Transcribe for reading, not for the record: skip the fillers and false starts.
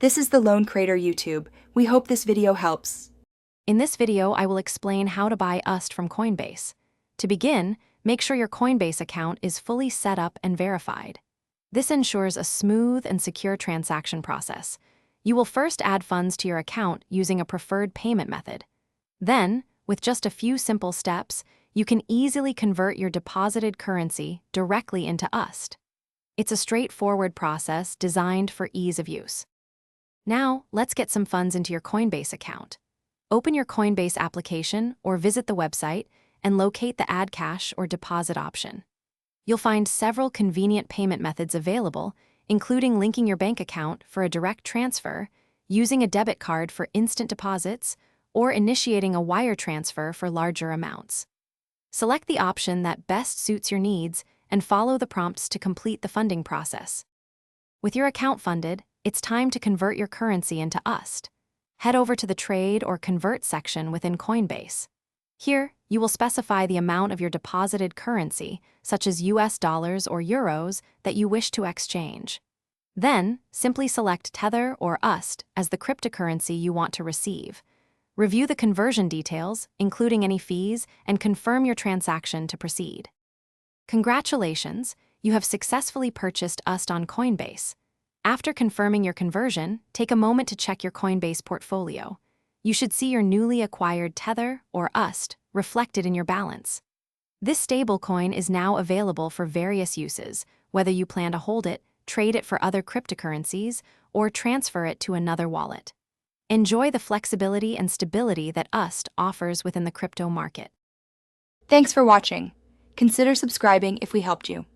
This is the Loan Creator YouTube. We hope this video helps. In this video, I will explain how to buy USD from Coinbase. To begin, make sure your Coinbase account is fully set up and verified. This ensures a smooth and secure transaction process. You will first add funds to your account using a preferred payment method. Then, with just a few simple steps, you can easily convert your deposited currency directly into USD. It's a straightforward process designed for ease of use. Now, let's get some funds into your Coinbase account. Open your Coinbase application or visit the website and locate the Add Cash or Deposit option. You'll find several convenient payment methods available, including linking your bank account for a direct transfer, using a debit card for instant deposits, or initiating a wire transfer for larger amounts. Select the option that best suits your needs and follow the prompts to complete the funding process. With your account funded, it's time to convert your currency into USD. Head over to the Trade or Convert section within Coinbase. Here, you will specify the amount of your deposited currency, such as US dollars or euros, that you wish to exchange. Then, simply select Tether or USD as the cryptocurrency you want to receive. Review the conversion details, including any fees, and confirm your transaction to proceed. Congratulations, you have successfully purchased USD on Coinbase. After confirming your conversion, take a moment to check your Coinbase portfolio. You should see your newly acquired Tether or USD reflected in your balance. This stablecoin is now available for various uses, whether you plan to hold it, trade it for other cryptocurrencies, or transfer it to another wallet. Enjoy the flexibility and stability that USD offers within the crypto market. Thanks for watching. Consider subscribing if we helped you.